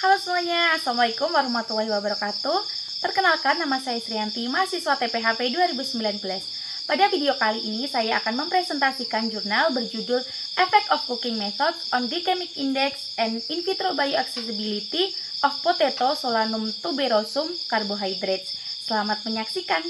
Halo semuanya, Assalamualaikum warahmatullahi wabarakatuh. Perkenalkan, nama saya Srianti, mahasiswa TPHP 2019. Pada video kali ini, saya akan mempresentasikan jurnal berjudul Effect of Cooking Methods on Glycemic Index and In Vitro Bioaccessibility of Potato Solanum tuberosum Carbohydrates. Selamat menyaksikan.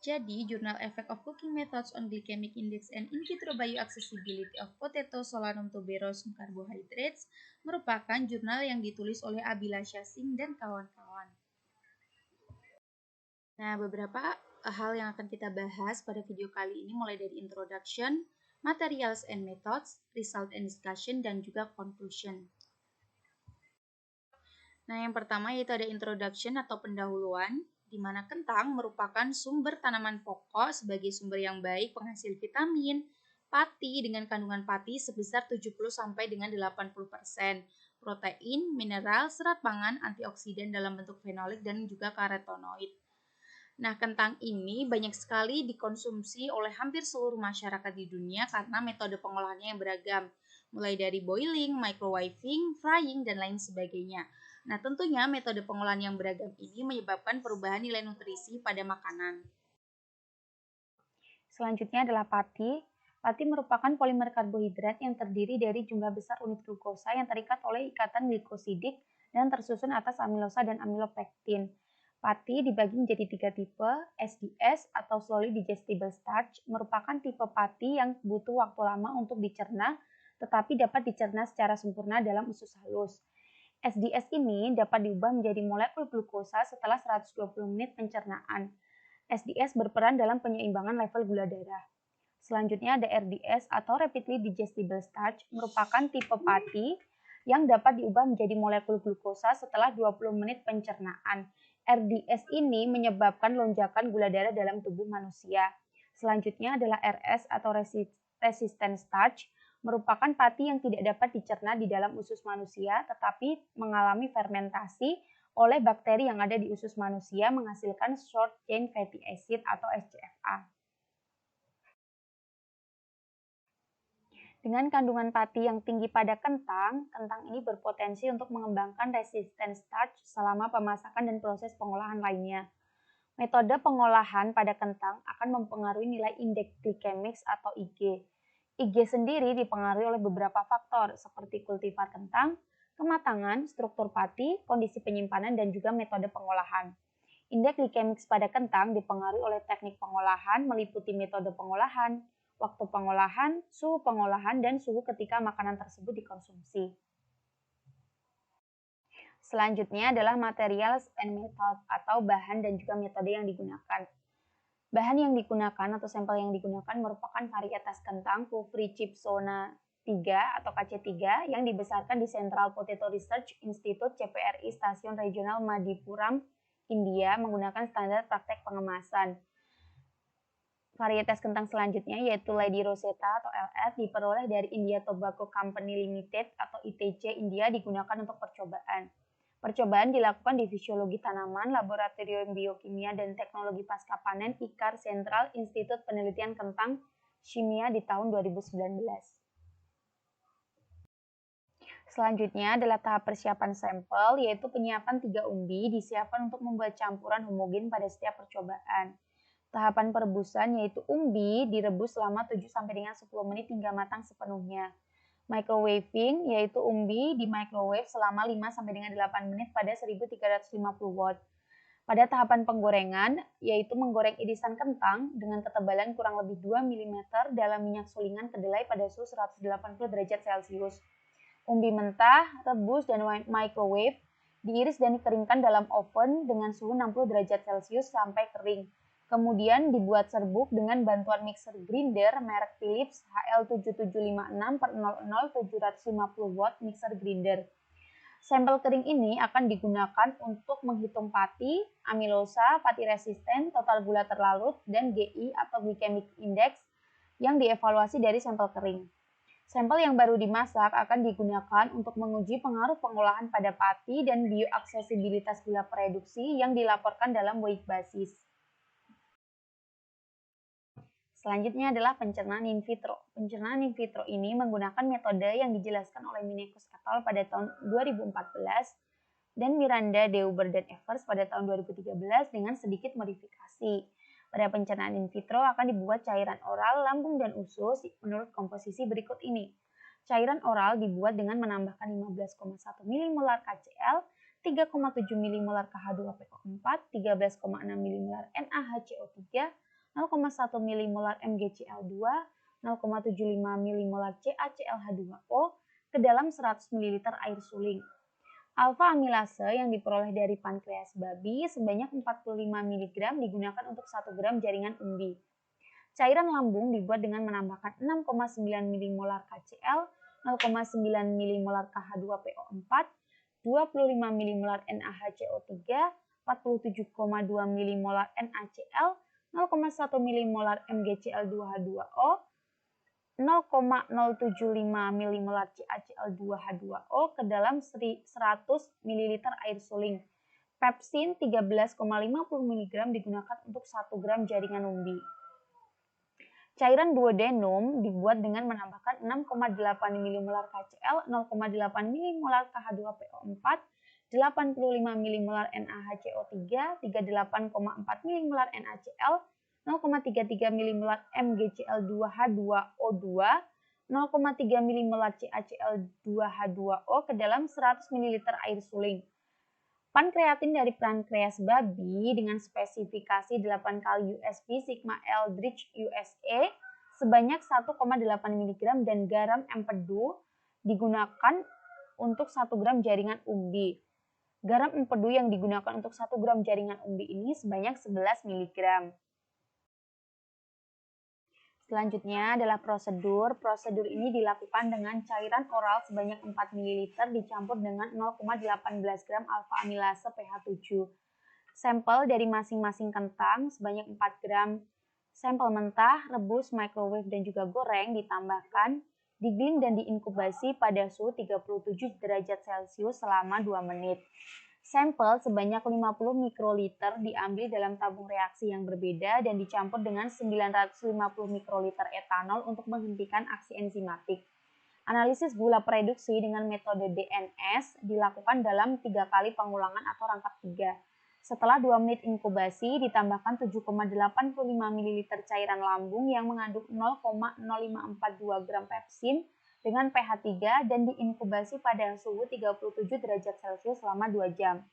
Jadi, jurnal Effect of Cooking Methods on Glycemic Index and In Vitro Bioaccessibility of Potato Solanum tuberosum Carbohydrates merupakan jurnal yang ditulis oleh Abhilasha Singh dan kawan-kawan. Nah, beberapa hal yang akan kita bahas pada video kali ini mulai dari introduction, materials and methods, result and discussion, dan juga conclusion. Nah, yang pertama yaitu ada introduction atau pendahuluan, di mana kentang merupakan sumber tanaman pokok sebagai sumber yang baik penghasil vitamin, pati dengan kandungan pati sebesar 70 sampai dengan 80%, protein, mineral, serat pangan, antioksidan dalam bentuk fenolik dan juga karotenoid. Nah, kentang ini banyak sekali dikonsumsi oleh hampir seluruh masyarakat di dunia karena metode pengolahannya yang beragam, mulai dari boiling, microwaving, frying, dan lain sebagainya. Nah, tentunya metode pengolahan yang beragam ini menyebabkan perubahan nilai nutrisi pada makanan. Selanjutnya adalah pati. Pati merupakan polimer karbohidrat yang terdiri dari jumlah besar unit glukosa yang terikat oleh ikatan glikosidik dan tersusun atas amilosa dan amilopektin. Pati dibagi menjadi 3 tipe. SDS atau Slowly Digestible Starch merupakan tipe pati yang butuh waktu lama untuk dicerna, tetapi dapat dicerna secara sempurna dalam usus halus. SDS ini dapat diubah menjadi molekul glukosa setelah 120 menit pencernaan. SDS berperan dalam penyeimbangan level gula darah. Selanjutnya ada RDS atau Rapidly Digestible Starch, merupakan tipe pati yang dapat diubah menjadi molekul glukosa setelah 20 menit pencernaan. RDS ini menyebabkan lonjakan gula darah dalam tubuh manusia. Selanjutnya adalah RS atau Resistant Starch, merupakan pati yang tidak dapat dicerna di dalam usus manusia tetapi mengalami fermentasi oleh bakteri yang ada di usus manusia menghasilkan short chain fatty acid atau SCFA. Dengan kandungan pati yang tinggi pada kentang, kentang ini berpotensi untuk mengembangkan resistant starch selama pemasakan dan proses pengolahan lainnya. Metode pengolahan pada kentang akan mempengaruhi nilai indeks glikemik atau IG. IG sendiri dipengaruhi oleh beberapa faktor seperti kultivar kentang, kematangan, struktur pati, kondisi penyimpanan, dan juga metode pengolahan. Indeks glikemik pada kentang dipengaruhi oleh teknik pengolahan meliputi metode pengolahan, waktu pengolahan, suhu pengolahan, dan suhu ketika makanan tersebut dikonsumsi. Selanjutnya adalah materials and method atau bahan dan juga metode yang digunakan. Bahan yang digunakan atau sampel yang digunakan merupakan varietas kentang Kufri Chipsona 3 atau KC3 yang dibesarkan di Central Potato Research Institute CPRI Stasiun Regional Madipuram, India menggunakan standar praktek pengemasan. Varietas kentang selanjutnya yaitu Lady Rosetta atau LS diperoleh dari India Tobacco Company Limited atau ITC India digunakan untuk percobaan. Percobaan dilakukan di Fisiologi Tanaman, Laboratorium Biokimia dan Teknologi Pasca Panen IKAR Central Institut Penelitian Kentang Shimia di tahun 2019. Selanjutnya adalah tahap persiapan sampel, yaitu penyiapan 3 umbi disiapkan untuk membuat campuran homogen pada setiap percobaan. Tahapan perebusan yaitu umbi direbus selama 7-10 menit hingga matang sepenuhnya. Microwaving yaitu umbi di microwave selama 5-8 menit pada 1350 watt. Pada tahapan penggorengan yaitu menggoreng irisan kentang dengan ketebalan kurang lebih 2 mm dalam minyak sulingan kedelai pada suhu 180 derajat Celcius. Umbi mentah, rebus dan microwave, diiris dan dikeringkan dalam oven dengan suhu 60 derajat Celcius sampai kering. Kemudian dibuat serbuk dengan bantuan mixer grinder merek Philips HL7756/00 750 watt mixer grinder. Sampel kering ini akan digunakan untuk menghitung pati, amilosa, pati resisten, total gula terlarut, dan GI atau glycemic index yang dievaluasi dari sampel kering. Sampel yang baru dimasak akan digunakan untuk menguji pengaruh pengolahan pada pati dan bioaksesibilitas gula prereduksi yang dilaporkan dalam weight basis. Selanjutnya adalah pencernaan in vitro. Pencernaan in vitro ini menggunakan metode yang dijelaskan oleh Minekus et al. Pada tahun 2014 dan Miranda, Deuber, dan Evers pada tahun 2013 dengan sedikit modifikasi. Pada pencernaan in vitro akan dibuat cairan oral, lambung, dan usus menurut komposisi berikut ini. Cairan oral dibuat dengan menambahkan 15,1 mmol KCl, 3,7 mmol KH2PO4, 13,6 mmol NaHCO3, 0,1 mmol MgCl2, 0,75 mmol CaClH2O ke dalam 100 ml air suling. Alfa amilase yang diperoleh dari pankreas babi sebanyak 45 mg digunakan untuk 1 gram jaringan umbi. Cairan lambung dibuat dengan menambahkan 6,9 mmol KCl, 0,9 mmol KH2PO4, 25 mmol NaHCO3, 47,2 mmol NaCl, 0,1 mmol MgCl2H2O, 0,075 mmol CaCl2H2O ke dalam 100 ml air suling. Pepsin 13,50 mg digunakan untuk 1 gram jaringan umbi. Cairan duodenum dibuat dengan menambahkan 6,8 mmol KCl, 0,8 mmol KH2PO4, 85 mmol NaHCO3, 38,4 mmol NaCl, 0,33 mmol MgCl2H2O2, 0,3 mmol CaCl2H2O ke dalam 100 ml air suling. Pankreatin dari pankreas babi dengan spesifikasi 8 kali USP Sigma Eldridge USA sebanyak 1,8 mg dan garam empedu digunakan untuk 1 gram jaringan umbi. Garam empedu yang digunakan untuk 1 gram jaringan umbi ini sebanyak 11 mg. Selanjutnya adalah prosedur. Prosedur ini dilakukan dengan cairan oral sebanyak 4 ml dicampur dengan 0,18 gram alfa amilase pH 7. Sampel dari masing-masing kentang sebanyak 4 gram. Sampel mentah, rebus, microwave, dan juga goreng ditambahkan, digiling dan diinkubasi pada suhu 37 derajat Celcius selama 2 menit. Sampel sebanyak 50 mikroliter diambil dalam tabung reaksi yang berbeda dan dicampur dengan 950 mikroliter etanol untuk menghentikan aksi enzimatik. Analisis gula preduksi dengan metode DNS dilakukan dalam 3 kali pengulangan atau rangkap 3. Setelah 2 menit inkubasi, ditambahkan 7,85 ml cairan lambung yang mengandung 0,0542 gram pepsin dengan pH 3 dan diinkubasi pada suhu 37 derajat Celcius selama 2 jam.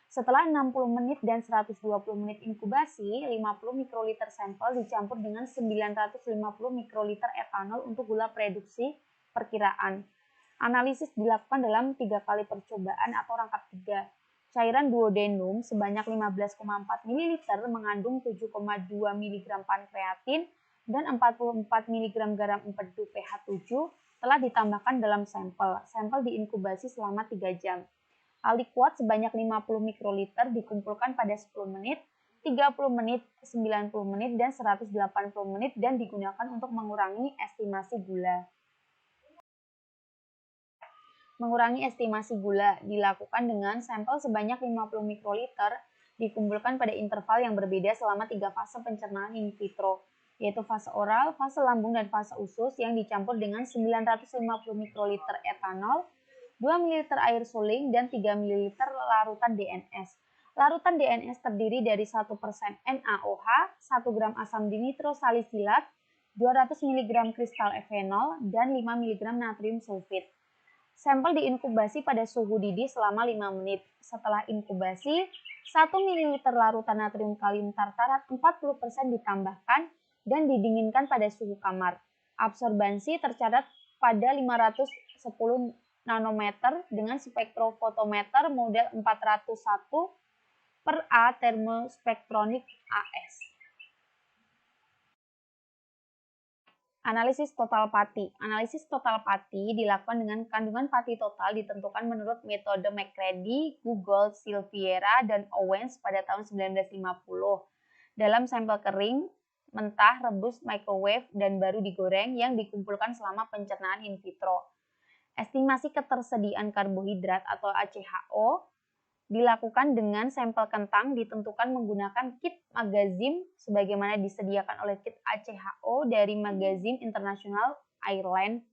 Setelah 60 menit dan 120 menit inkubasi, 50 mikroliter sampel dicampur dengan 950 mikroliter etanol untuk gula preduksi perkiraan. Analisis dilakukan dalam 3 kali percobaan atau rangkap 3. Cairan duodenum sebanyak 15,4 ml mengandung 7,2 mg pankreatin dan 44 mg garam empedu pH 7 telah ditambahkan dalam sampel. Sampel diinkubasi selama 3 jam. Aliquot sebanyak 50 mikroliter dikumpulkan pada 10 menit, 30 menit, 90 menit, dan 180 menit dan digunakan untuk mengurangi estimasi gula. Mengurangi estimasi gula dilakukan dengan sampel sebanyak 50 mikroliter dikumpulkan pada interval yang berbeda selama 3 fase pencernaan in vitro, yaitu fase oral, fase lambung, dan fase usus yang dicampur dengan 950 mikroliter etanol, 2 ml air suling, dan 3 ml larutan DNS. Larutan DNS terdiri dari 1% NaOH, 1 gram asam dinitrosalisilat, 200 mg kristal efenol, dan 5 mg natrium sulfit. Sampel diinkubasi pada suhu didih selama 5 menit. Setelah inkubasi, 1 ml larutan natrium kalium tartarat 40% ditambahkan dan didinginkan pada suhu kamar. Absorbansi tercatat pada 510 nanometer dengan spektrofotometer model 401 per A Thermospektronik AS. Analisis total pati. Analisis total pati dilakukan dengan kandungan pati total ditentukan menurut metode McCready, Google, Silveira, dan Owens pada tahun 1950 dalam sampel kering, mentah, rebus, microwave, dan baru digoreng yang dikumpulkan selama pencernaan in vitro. Estimasi ketersediaan karbohidrat atau ACHO dilakukan dengan sampel kentang ditentukan menggunakan kit magazin sebagaimana disediakan oleh kit ACHO dari Magazine International Airline.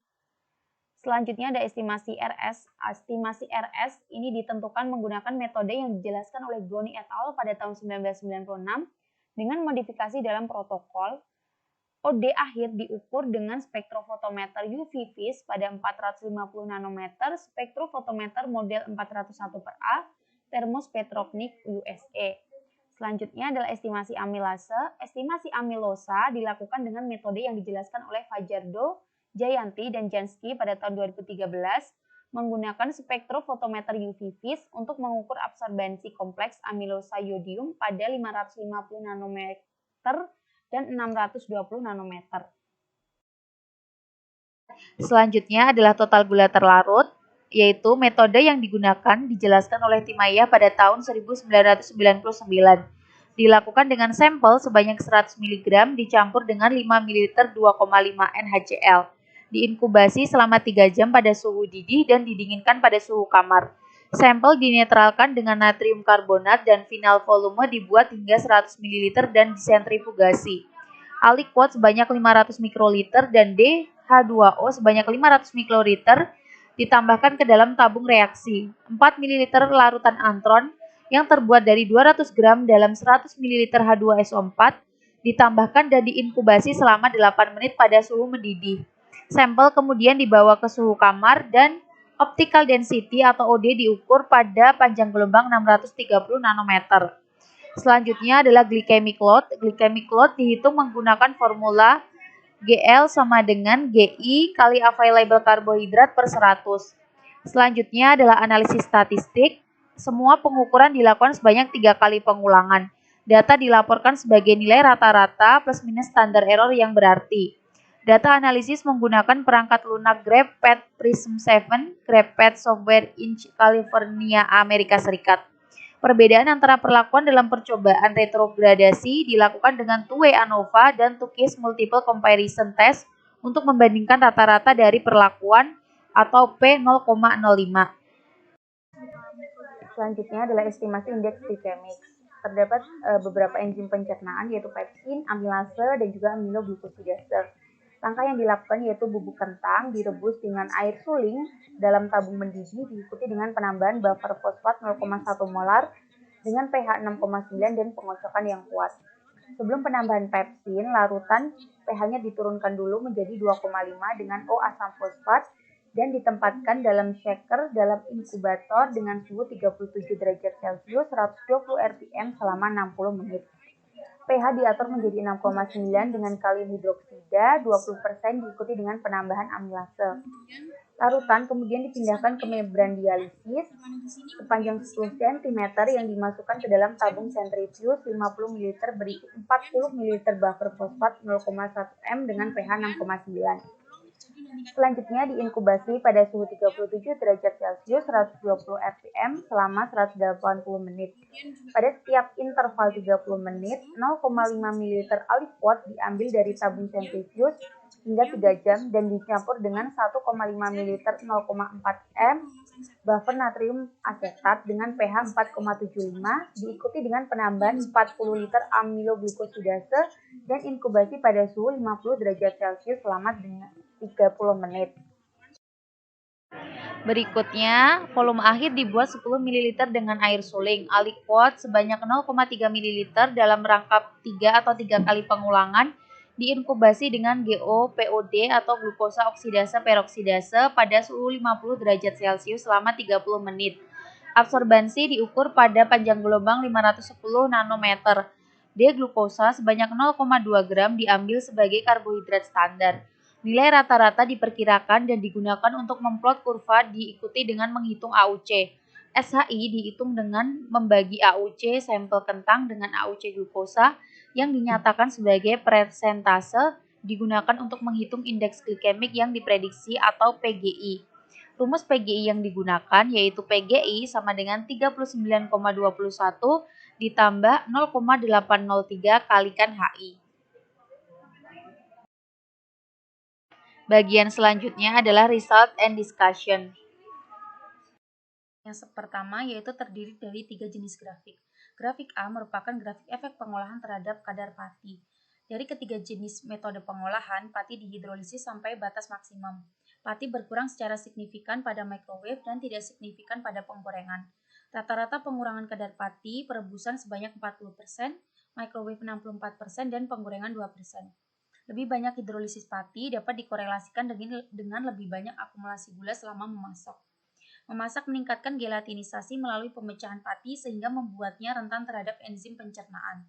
Selanjutnya ada estimasi RS. Estimasi RS ini ditentukan menggunakan metode yang dijelaskan oleh Glony et al. Pada tahun 1996 dengan modifikasi dalam protokol. OD akhir diukur dengan spektrofotometer UV vis pada 450 nanometer, spektrofotometer model 401/A, Thermospectronic USA. Selanjutnya adalah estimasi amilase. Estimasi amilosa dilakukan dengan metode yang dijelaskan oleh Fajardo, Jayanti, dan Jansky pada tahun 2013 menggunakan spektrofotometer UV vis untuk mengukur absorbensi kompleks amilosa yodium pada 550 nanometer dan 620 nanometer. Selanjutnya adalah total gula terlarut, yaitu metode yang digunakan dijelaskan oleh Timaya pada tahun 1999. Dilakukan dengan sampel sebanyak 100 mg dicampur dengan 5 ml 2,5 NaCl. Diinkubasi selama 3 jam pada suhu didih dan didinginkan pada suhu kamar. Sampel dinetralkan dengan natrium karbonat dan final volume dibuat hingga 100 ml dan disentrifugasi. Aliquot sebanyak 500 mikroliter dan DH2O sebanyak 500 mikroliter ditambahkan ke dalam tabung reaksi. 4 ml larutan antron yang terbuat dari 200 gram dalam 100 ml H2SO4 ditambahkan dan diinkubasi selama 8 menit pada suhu mendidih. Sampel kemudian dibawa ke suhu kamar dan optical density atau OD diukur pada panjang gelombang 630 nanometer. Selanjutnya adalah glycemic load. Glycemic load dihitung menggunakan formula GL sama dengan GI kali available karbohidrat per 100. Selanjutnya adalah analisis statistik. Semua pengukuran dilakukan sebanyak 3 kali pengulangan. Data dilaporkan sebagai nilai rata-rata plus minus standar error yang berarti. Data analisis menggunakan perangkat lunak GraphPad Prism 7, GraphPad Software Inc. California, Amerika Serikat. Perbedaan antara perlakuan dalam percobaan retrogradasi dilakukan dengan two-way ANOVA dan two-case multiple comparison test untuk membandingkan rata-rata dari perlakuan atau P0,05. Selanjutnya adalah estimasi indeks glikemik. Terdapat beberapa enzim pencernaan yaitu pepsin, amilase, dan juga aminoglukosidase. Langkah yang dilakukan yaitu bubuk kentang direbus dengan air suling dalam tabung mendidih diikuti dengan penambahan buffer fosfat 0,1 molar dengan pH 6,9 dan pengocokan yang kuat. Sebelum penambahan pepsin, larutan pH-nya diturunkan dulu menjadi 2,5 dengan O asam fosfat dan ditempatkan dalam shaker dalam inkubator dengan suhu 37 derajat Celcius 120 rpm selama 60 menit. pH diatur menjadi 6,9 dengan kalium hidroksida 20% diikuti dengan penambahan amilase. Larutan kemudian dipindahkan ke membran dialisis sepanjang 10 cm yang dimasukkan ke dalam tabung sentrifuge 50 ml berisi 40 ml buffer fosfat 0,1 m dengan pH 6,9. Selanjutnya diinkubasi pada suhu 37 derajat Celcius 120 rpm selama 180 menit. Pada setiap interval 30 menit, 0,5 ml aliquot diambil dari tabung sentrifuge hingga 3 jam dan dicampur dengan 1,5 ml 0,4 m buffer natrium asetat dengan pH 4,75 diikuti dengan penambahan 40 liter amiloglukosidase dan inkubasi pada suhu 50 derajat Celcius selama 30 menit. Berikutnya, volume akhir dibuat 10 ml dengan air suling. Aliquot sebanyak 0,3 ml dalam rangkap 3 atau 3 kali pengulangan diinkubasi dengan GO-POD atau glukosa oksidase peroksidase pada suhu 50 derajat Celcius selama 30 menit. Absorbansi diukur pada panjang gelombang 510 nanometer. D-glukosa sebanyak 0,2 gram diambil sebagai karbohidrat standar. Nilai rata-rata diperkirakan dan digunakan untuk memplot kurva diikuti dengan menghitung AUC. SHI dihitung dengan membagi AUC sampel kentang dengan AUC glukosa yang dinyatakan sebagai persentase digunakan untuk menghitung indeks glikemik yang diprediksi atau PGI. Rumus PGI yang digunakan yaitu PGI sama dengan 39,21 ditambah 0,803 kalikan HI. Bagian selanjutnya adalah result and discussion. Yang pertama yaitu terdiri dari 3 jenis grafik. Grafik A merupakan grafik efek pengolahan terhadap kadar pati. Dari ketiga jenis metode pengolahan, pati dihidrolisis sampai batas maksimum. Pati berkurang secara signifikan pada microwave dan tidak signifikan pada penggorengan. Rata-rata pengurangan kadar pati perebusan sebanyak 40%, microwave 64%, dan penggorengan 2%. Lebih banyak hidrolisis pati dapat dikorelasikan dengan lebih banyak akumulasi gula selama memasak. Memasak meningkatkan gelatinisasi melalui pemecahan pati sehingga membuatnya rentan terhadap enzim pencernaan.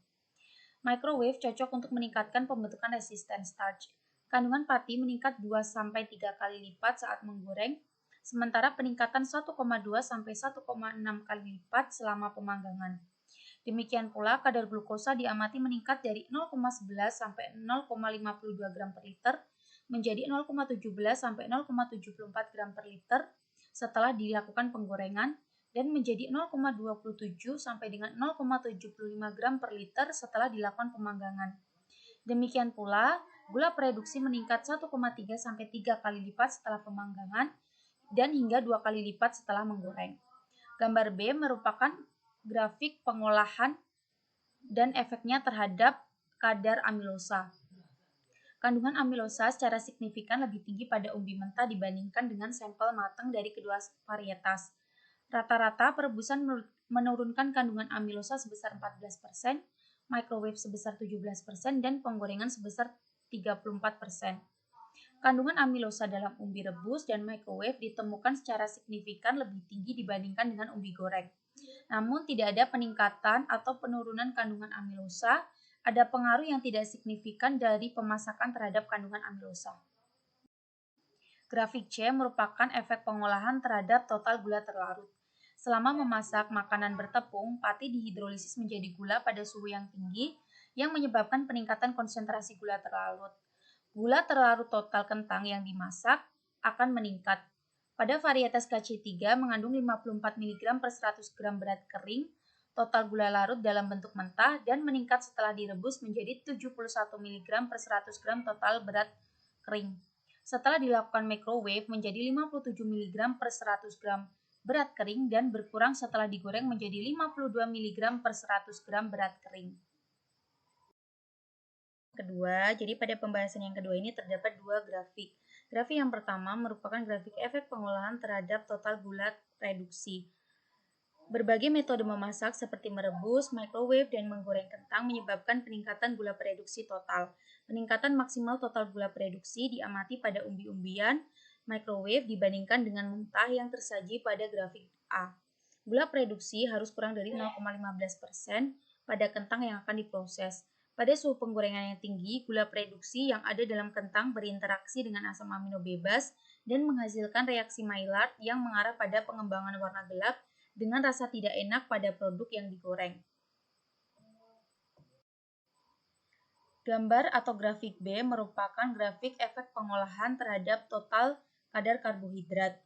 Microwave cocok untuk meningkatkan pembentukan resisten starch. Kandungan pati meningkat 2-3 kali lipat saat menggoreng, sementara peningkatan 1,2 sampai 1,6 kali lipat selama pemanggangan. Demikian pula kadar glukosa diamati meningkat dari 0,11 sampai 0,52 gram per liter menjadi 0,17 sampai 0,74 gram per liter setelah dilakukan penggorengan dan menjadi 0,27 sampai dengan 0,75 gram per liter setelah dilakukan pemanggangan. Demikian pula, gula reduksi meningkat 1,3 sampai 3 kali lipat setelah pemanggangan dan hingga 2 kali lipat setelah menggoreng. Gambar B merupakan grafik pengolahan dan efeknya terhadap kadar amilosa. Kandungan amilosa secara signifikan lebih tinggi pada umbi mentah dibandingkan dengan sampel matang dari kedua varietas. Rata-rata perebusan menurunkan kandungan amilosa sebesar 14%, microwave sebesar 17%, dan penggorengan sebesar 34%. Kandungan amilosa dalam umbi rebus dan microwave ditemukan secara signifikan lebih tinggi dibandingkan dengan umbi goreng. Namun tidak ada peningkatan atau penurunan kandungan amilosa. Ada pengaruh yang tidak signifikan dari pemasakan terhadap kandungan amilosa. Grafik C merupakan efek pengolahan terhadap total gula terlarut. Selama memasak makanan bertepung, pati dihidrolisis menjadi gula pada suhu yang tinggi yang menyebabkan peningkatan konsentrasi gula terlarut. Gula terlarut total kentang yang dimasak akan meningkat. Pada varietas KC3 mengandung 54 mg per 100 gram berat kering, total gula larut dalam bentuk mentah dan meningkat setelah direbus menjadi 71 mg per 100 gram total berat kering. Setelah dilakukan microwave menjadi 57 mg per 100 gram berat kering dan berkurang setelah digoreng menjadi 52 mg per 100 gram berat kering. Kedua, jadi pada pembahasan yang kedua ini terdapat dua grafik. Grafik yang pertama merupakan grafik efek pengolahan terhadap total gula reduksi. Berbagai metode memasak seperti merebus, microwave, dan menggoreng kentang menyebabkan peningkatan gula reduksi total. Peningkatan maksimal total gula reduksi diamati pada umbi-umbian microwave dibandingkan dengan mentah yang tersaji pada grafik A. Gula reduksi harus kurang dari 0,15% pada kentang yang akan diproses. Pada suhu penggorengan yang tinggi, gula reduksi yang ada dalam kentang berinteraksi dengan asam amino bebas dan menghasilkan reaksi Maillard yang mengarah pada pengembangan warna gelap dengan rasa tidak enak pada produk yang digoreng. Gambar atau grafik B merupakan grafik efek pengolahan terhadap total kadar karbohidrat.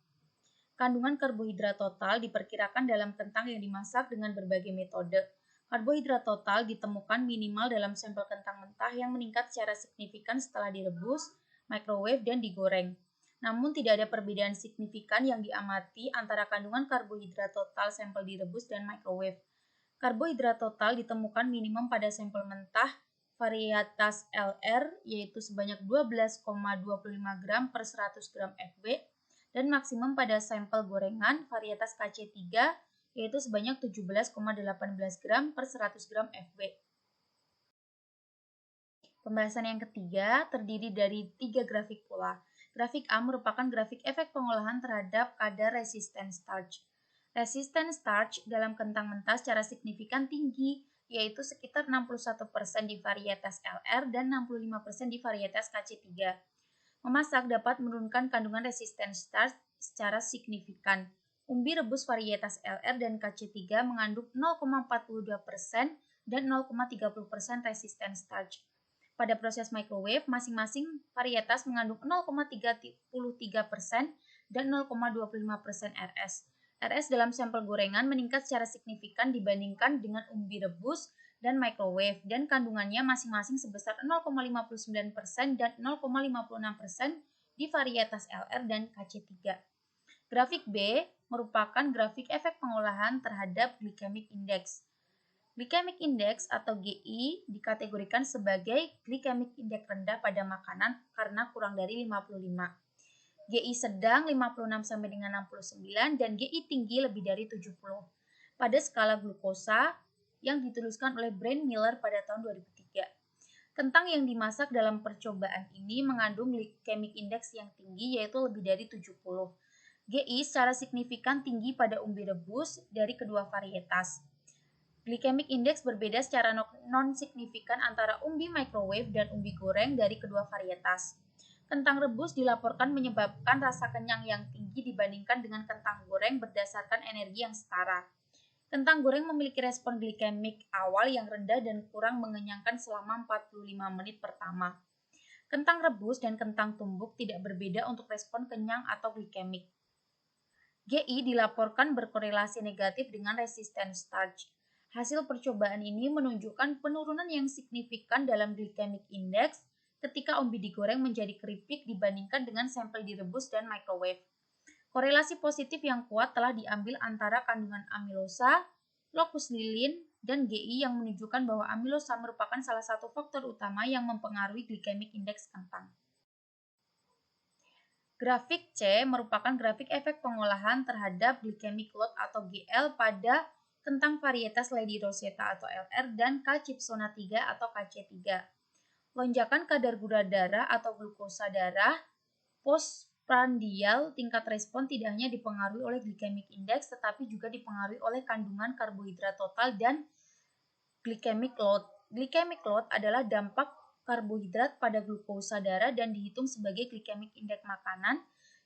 Kandungan karbohidrat total diperkirakan dalam kentang yang dimasak dengan berbagai metode. Karbohidrat total ditemukan minimal dalam sampel kentang mentah yang meningkat secara signifikan setelah direbus, microwave, dan digoreng. Namun tidak ada perbedaan signifikan yang diamati antara kandungan karbohidrat total sampel direbus dan microwave. Karbohidrat total ditemukan minimum pada sampel mentah varietas LR yaitu sebanyak 12,25 gram per 100 gram FB dan maksimum pada sampel gorengan varietas KC3 yaitu sebanyak 17,18 gram per 100 gram FB. Pembahasan yang ketiga terdiri dari 3 grafik pula. Grafik A merupakan grafik efek pengolahan terhadap kadar resisten starch. Resisten starch dalam kentang mentah secara signifikan tinggi, yaitu sekitar 61% di varietas LR dan 65% di varietas KC3. Memasak dapat menurunkan kandungan resisten starch secara signifikan. Umbi rebus varietas LR dan KC3 mengandung 0,42% dan 0,30% resisten starch. Pada proses microwave, masing-masing varietas mengandung 0,33% dan 0,25% RS. RS dalam sampel gorengan meningkat secara signifikan dibandingkan dengan umbi rebus dan microwave, dan kandungannya masing-masing sebesar 0,59% dan 0,56% di varietas LR dan KC3. Grafik B merupakan grafik efek pengolahan terhadap glycemic index. Glycemic index atau GI dikategorikan sebagai glycemic index rendah pada makanan karena kurang dari 55. GI sedang 56 sampai dengan 69 dan GI tinggi lebih dari 70. Pada skala glukosa yang dituliskan oleh Brian Miller pada tahun 2003. Kentang yang dimasak dalam percobaan ini mengandung glycemic index yang tinggi yaitu lebih dari 70. GI secara signifikan tinggi pada umbi rebus dari kedua varietas. Glycemic index berbeda secara non-signifikan antara umbi microwave dan umbi goreng dari kedua varietas. Kentang rebus dilaporkan menyebabkan rasa kenyang yang tinggi dibandingkan dengan kentang goreng berdasarkan energi yang setara. Kentang goreng memiliki respon glikemik awal yang rendah dan kurang mengenyangkan selama 45 menit pertama. Kentang rebus dan kentang tumbuk tidak berbeda untuk respon kenyang atau glikemik. GI dilaporkan berkorelasi negatif dengan resisten starch. Hasil percobaan ini menunjukkan penurunan yang signifikan dalam glycemic index ketika umbi digoreng menjadi keripik dibandingkan dengan sampel direbus dan microwave. Korelasi positif yang kuat telah diambil antara kandungan amilosa, locus lilin, dan GI yang menunjukkan bahwa amilosa merupakan salah satu faktor utama yang mempengaruhi glycemic index kentang. Grafik C merupakan grafik efek pengolahan terhadap glycemic load atau GL pada kentang varietas Lady Rosetta atau LR dan K. Chipsona 3 atau KC3. Lonjakan kadar gula darah atau glukosa darah postprandial tingkat respon tidak hanya dipengaruhi oleh glycemic index tetapi juga dipengaruhi oleh kandungan karbohidrat total dan glycemic load. Glycemic load adalah dampak karbohidrat pada glukosa darah dan dihitung sebagai glycemic index makanan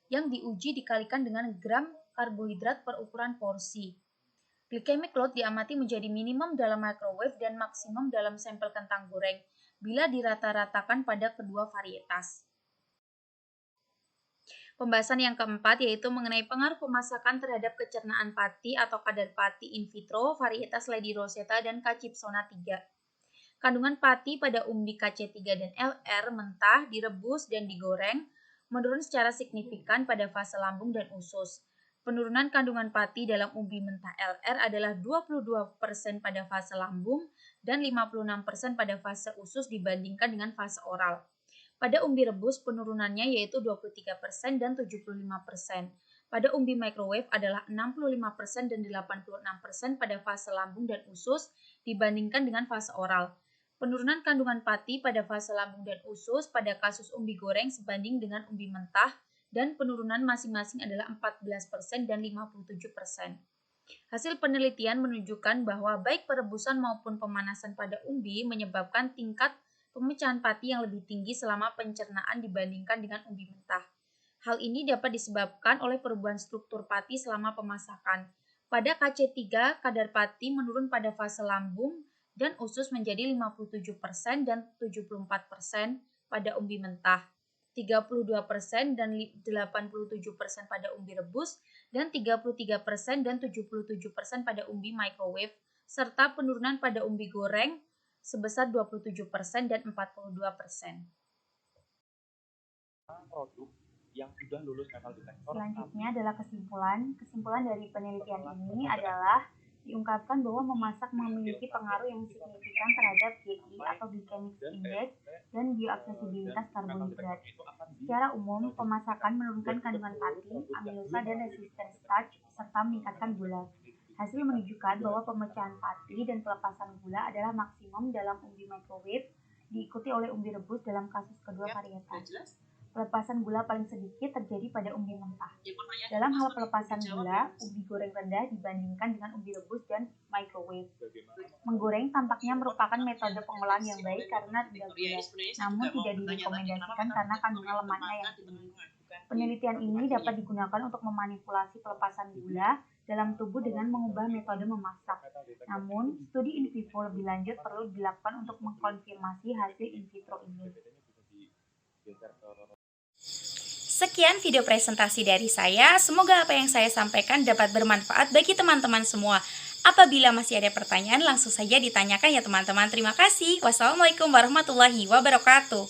yang diuji dikalikan dengan gram karbohidrat per ukuran porsi. Glycemic load diamati menjadi minimum dalam microwave dan maksimum dalam sampel kentang goreng bila dirata-ratakan pada kedua varietas. Pembahasan yang keempat yaitu mengenai pengaruh pemasakan terhadap kecernaan pati atau kadar pati in vitro varietas Lady Rosetta dan K. Chipsona 3. Kandungan pati pada umbi KC3 dan LR mentah, direbus, dan digoreng menurun secara signifikan pada fase lambung dan usus. Penurunan kandungan pati dalam umbi mentah LR adalah 22% pada fase lambung dan 56% pada fase usus dibandingkan dengan fase oral. Pada umbi rebus penurunannya yaitu 23% dan 75%. Pada umbi microwave adalah 65% dan 86% pada fase lambung dan usus dibandingkan dengan fase oral. Penurunan kandungan pati pada fase lambung dan usus pada kasus umbi goreng sebanding dengan umbi mentah dan penurunan masing-masing adalah 14% dan 57%. Hasil penelitian menunjukkan bahwa baik perebusan maupun pemanasan pada umbi menyebabkan tingkat pemecahan pati yang lebih tinggi selama pencernaan dibandingkan dengan umbi mentah. Hal ini dapat disebabkan oleh perubahan struktur pati selama pemasakan. Pada KC3, kadar pati menurun pada fase lambung dan usus menjadi 57% dan 74% pada umbi mentah, 32% dan 87% pada umbi rebus, dan 33% dan 77% pada umbi microwave, serta penurunan pada umbi goreng sebesar 27% dan 42%. Produk yang sudah lulus metal detektor. Selanjutnya adalah kesimpulan. Kesimpulan dari penelitian ini adalah diungkapkan bahwa memasak memiliki pengaruh yang signifikan terhadap GI atau glycemic index dan bioaksesibilitas karbohidrat. Secara umum, pemasakan menurunkan kandungan pati, amilosa, dan resisten starch serta meningkatkan gula. Hasil menunjukkan bahwa pemecahan pati dan pelepasan gula adalah maksimum dalam umbi microwave, diikuti oleh umbi rebus dalam kasus kedua varietas. Pelepasan gula paling sedikit terjadi pada umbi mentah. Dalam hal pelepasan gula, umbi goreng rendah dibandingkan dengan umbi rebus dan microwave. Menggoreng tampaknya merupakan metode pengolahan yang baik karena rendah gula, namun tidak direkomendasikan karena kandungan lemaknya yang tinggi. Penelitian ini dapat digunakan untuk memanipulasi pelepasan gula dalam tubuh dengan mengubah metode memasak. Namun, studi in vivo lebih lanjut perlu dilakukan untuk mengkonfirmasi hasil in vitro ini. Sekian video presentasi dari saya. Semoga apa yang saya sampaikan dapat bermanfaat bagi teman-teman semua. Apabila masih ada pertanyaan, langsung saja ditanyakan ya teman-teman. Terima kasih. Wassalamualaikum warahmatullahi wabarakatuh.